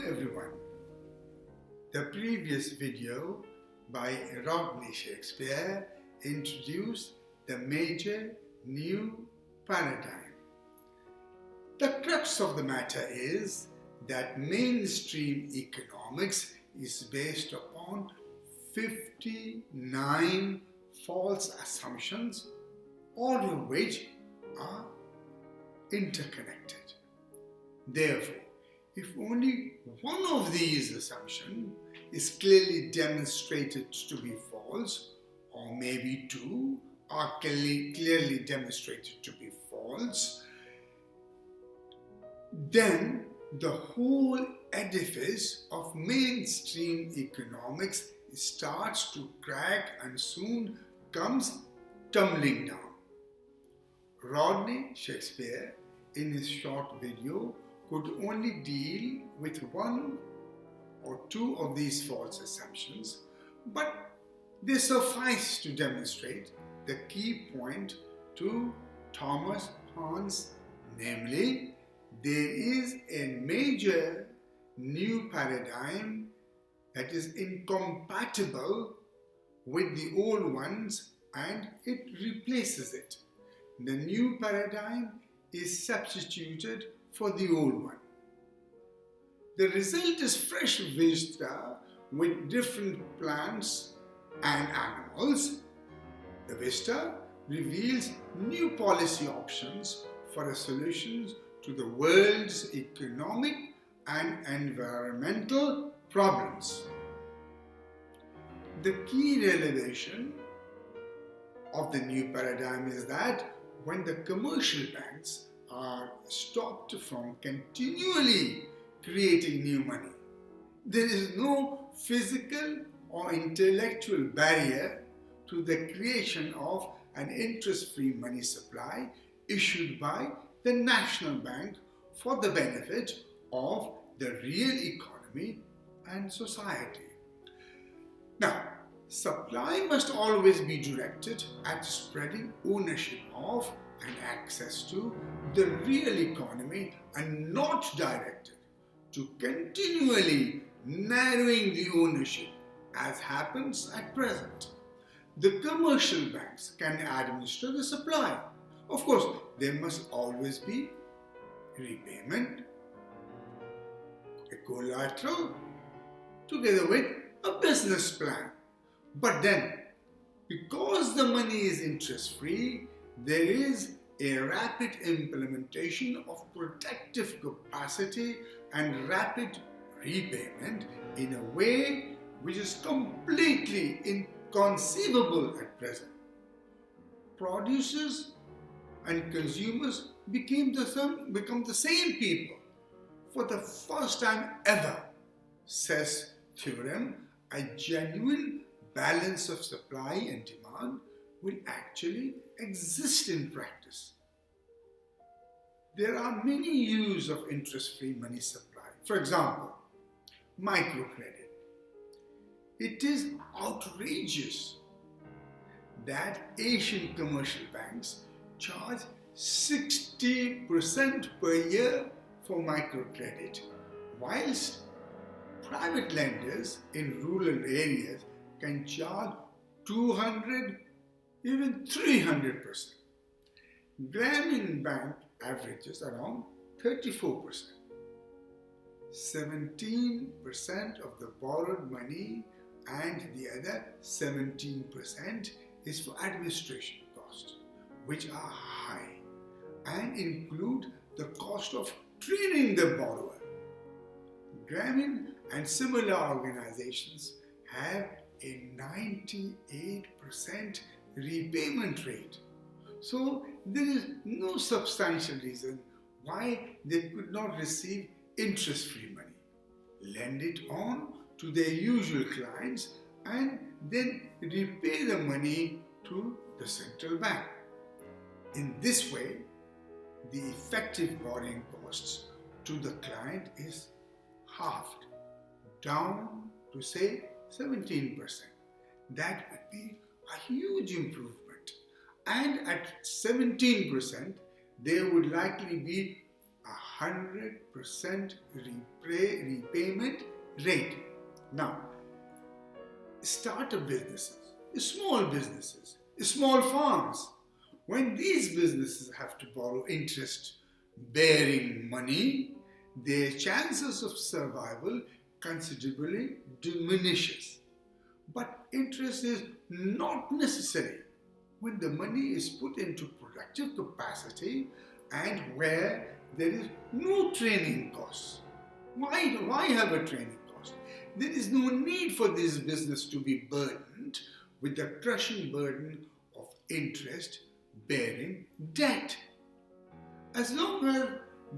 everyone. The previous video by Rodney Shakespeare introduced the major new paradigm. The crux of the matter is that mainstream economics is based upon 59 false assumptions, all of which are interconnected. Therefore, if only one of these assumptions is clearly demonstrated to be false, or maybe two are clearly demonstrated to be false, then the whole edifice of mainstream economics starts to crack and soon comes tumbling down. Rodney Shakespeare, in his short video, could only deal with one or two of these false assumptions, but they suffice to demonstrate the key point to Thomas Hobbes, namely, there is a major new paradigm that is incompatible with the old ones and it replaces it. The new paradigm is substituted for the old one. The result is fresh vista with different plants and animals. The vista reveals new policy options for a solution to the world's economic and environmental problems. The key revelation of the new paradigm is that when the commercial banks are stopped from continually creating new money, there is no physical or intellectual barrier to the creation of an interest-free money supply issued by the National Bank for the benefit of the real economy and society. Now, supply must always be directed at spreading ownership of and access to the real economy and not directed to continually narrowing the ownership as happens at present. The commercial banks can administer the supply. Of course, there must always be repayment, a collateral, together with a business plan. But then, because the money is interest-free, there is a rapid implementation of protective capacity and rapid repayment in a way which is completely inconceivable at present. Producers and consumers become the same people for the first time ever, says theorem. A genuine balance of supply and demand will actually exist in practice. There are many uses of interest-free money supply. For example, microcredit. It is outrageous that Asian commercial banks charge 60% per year for microcredit, whilst private lenders in rural areas can charge 200, even 300%. Grameen Bank averages around 34%. 17% of the borrowed money and the other 17% is for administration costs, which are high and include the cost of training the borrower. Grameen and similar organizations have a 98% repayment rate. So there is no substantial reason why they could not receive interest-free money, lend it on to their usual clients and then repay the money to the central bank. In this way, the effective borrowing costs to the client is halved, down to say 17%. That would be a huge improvement. And at 17%, there would likely be a 100% repayment rate. Now, startup businesses, small farms, when these businesses have to borrow interest-bearing money, their chances of survival considerably diminishes. But interest is not necessary when the money is put into productive capacity and where there is no training costs. Why have a training cost? There is no need for this business to be burdened with the crushing burden of interest-bearing debt. As long as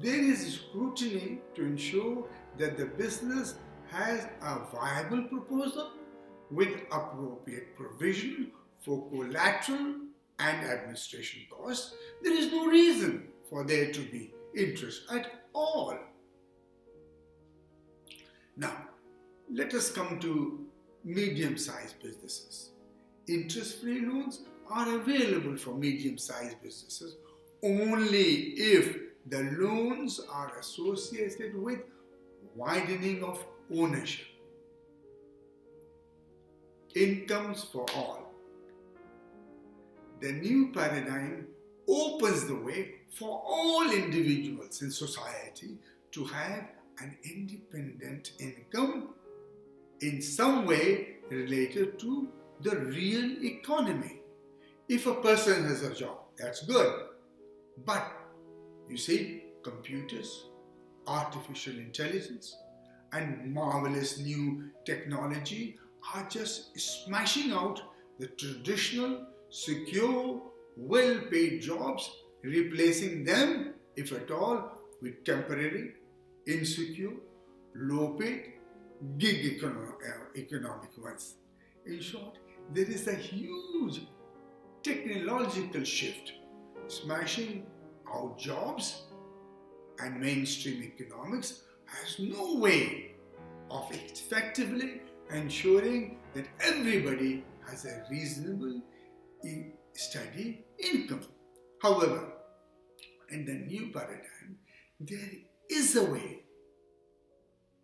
there is scrutiny to ensure that the business has a viable proposal with appropriate provision for collateral and administration costs, there is no reason for there to be interest at all. Now, let us come to medium-sized businesses. Interest-free loans are available for medium-sized businesses only if the loans are associated with widening of ownership. Incomes for all. The new paradigm opens the way for all individuals in society to have an independent income in some way related to the real economy. If a person has a job, that's good. But you see, computers, artificial intelligence, and marvelous new technology are just smashing out the traditional, secure, well-paid jobs, replacing them, if at all, with temporary, insecure, low-paid, gig economic ones. In short, there is a huge technological shift, smashing out jobs, and mainstream economics has no way of effectively ensuring that everybody has a reasonable, steady income. However, in the new paradigm, there is a way,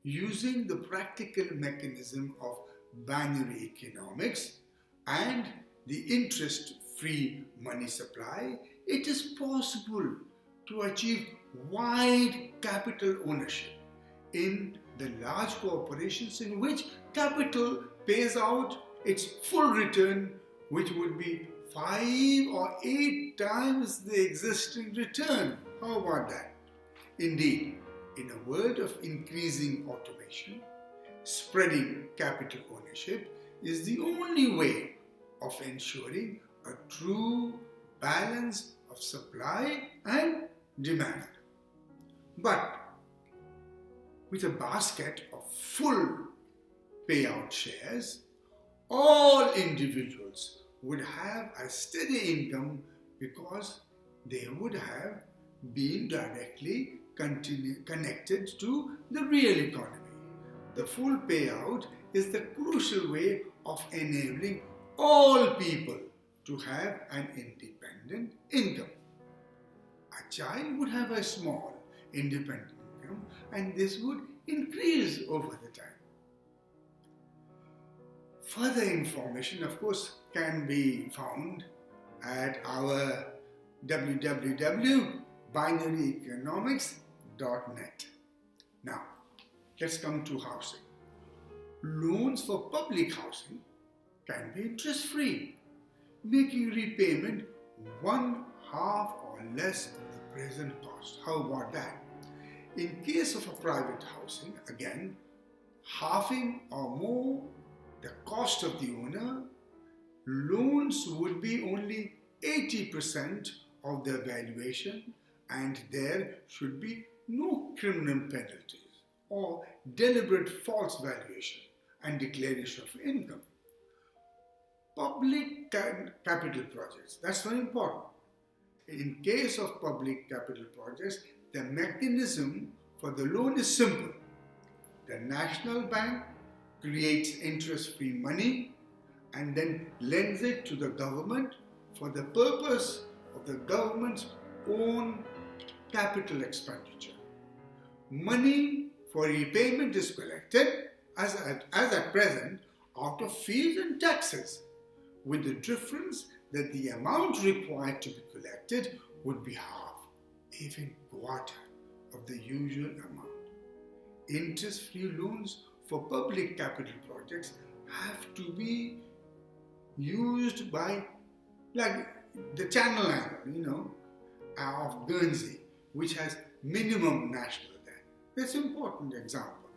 using the practical mechanism of binary economics and the interest-free money supply, it is possible to achieve wide capital ownership in the large corporations in which capital pays out its full return, which would be 5 or 8 times the existing return. How about that? Indeed, in a world of increasing automation, spreading capital ownership is the only way of ensuring a true balance of supply and demand. But with a basket of full payout shares, all individuals would have a steady income because they would have been directly connected to the real economy. The full payout is the crucial way of enabling all people to have an independent income. A child would have a small independent income, and this would increase over the time. Further information, of course, can be found at our www.binaryeconomics.net. Now, let's come to housing. Loans for public housing can be interest-free, making repayment 1/2 or less of the present cost. How about that? In case of a private housing, again, halving or more the cost of the owner, loans would be only 80% of the valuation, and there should be no criminal penalties or deliberate false valuation and declaration of income. Public capital projects, that's very important. In case of public capital projects, the mechanism for the loan is simple. The National Bank creates interest-free money and then lends it to the government for the purpose of the government's own capital expenditure. Money for repayment is collected as at present out of fees and taxes, with the difference that the amount required to be collected would be half, even quarter of the usual amount. Interest-free loans for public capital projects have to be used by, like the Channel Island, of Guernsey, which has minimum national debt. That's an important example.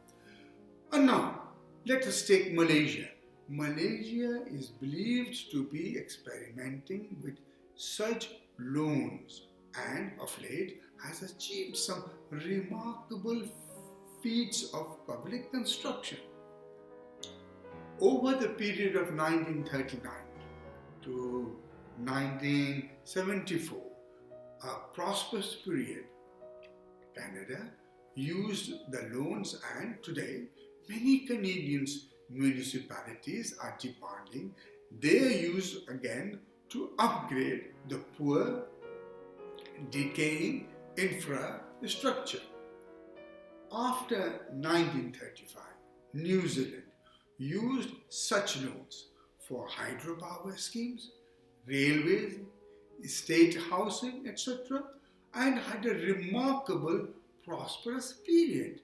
And now, let us take Malaysia. Malaysia is believed to be experimenting with such loans and of late has achieved some remarkable feats of public construction. Over the period of 1939 to 1974, a prosperous period, Canada used the loans, and today many Canadian municipalities are demanding their use again to upgrade the poor, decaying infrastructure. After 1935, New Zealand used such loans for hydropower schemes, railways, state housing, etc., and had a remarkable prosperous period.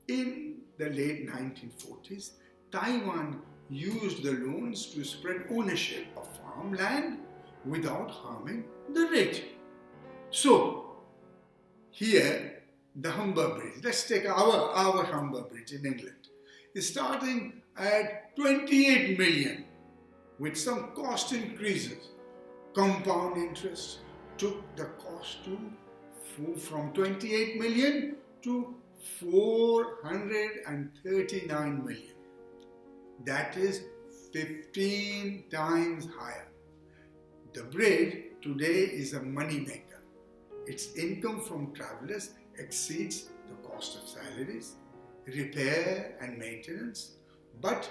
In the late 1940s, Taiwan used the loans to spread ownership of farmland without harming the rich. So, here, the Humber Bridge, let's take our Humber Bridge in England, is starting at 28 million with some cost increases. Compound interest took the cost from 28 million to 439 million. That is 15 times higher. The bridge today is a money maker. Its income from travelers exceeds the cost of salaries, repair and maintenance, but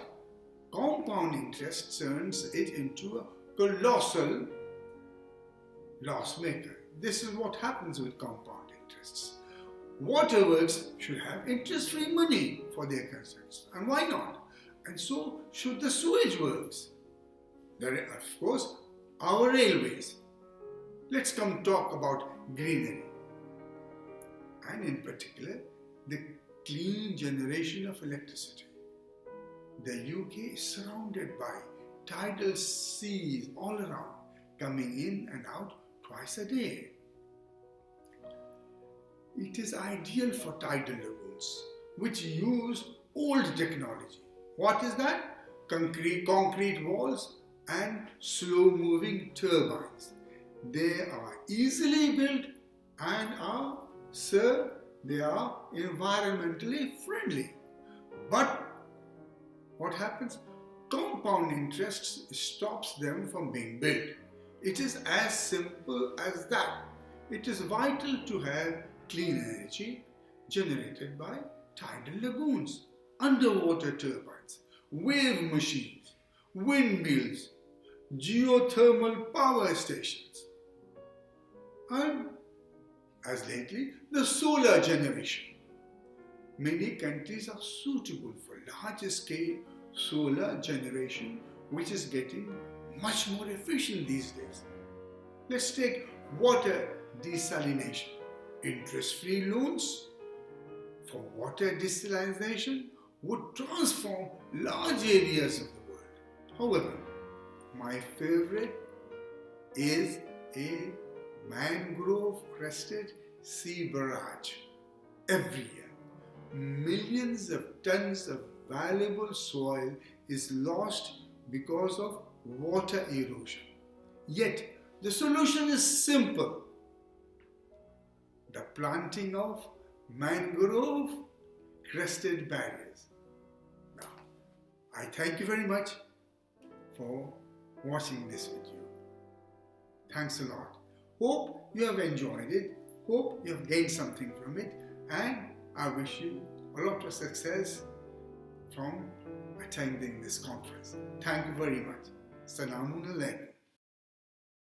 compound interest turns it into a colossal loss maker. This is what happens with compound interests. Waterworks should have interest-free money for their concerns, and why not? And so should the sewage works. There are, of course, our railways. Let's come talk about greenery, and in particular, the clean generation of electricity. The UK is surrounded by tidal seas all around, coming in and out twice a day. It is ideal for tidal lagoons, which use old technology. What is that? Concrete walls and slow-moving turbines. They are easily built and they are environmentally friendly. But what happens? Compound interest stops them from being built. It is as simple as that. It is vital to have clean energy generated by tidal lagoons, underwater turbines, wave machines, windmills, geothermal power stations, and as lately, the solar generation. Many countries are suitable for larger scale solar generation, which is getting much more efficient these days. Let's take water desalination. Interest-free loans for water desalination would transform large areas of the world. However, my favorite is a mangrove-crested sea barrage. Every year, millions of tons of valuable soil is lost because of water erosion. Yet, the solution is simple. The planting of mangrove-crested barriers. Now, I thank you very much for watching this video. Thanks a lot. Hope you have enjoyed it. Hope you have gained something from it. And I wish you a lot of success from attending this conference. Thank you very much. Assalamu alaikum.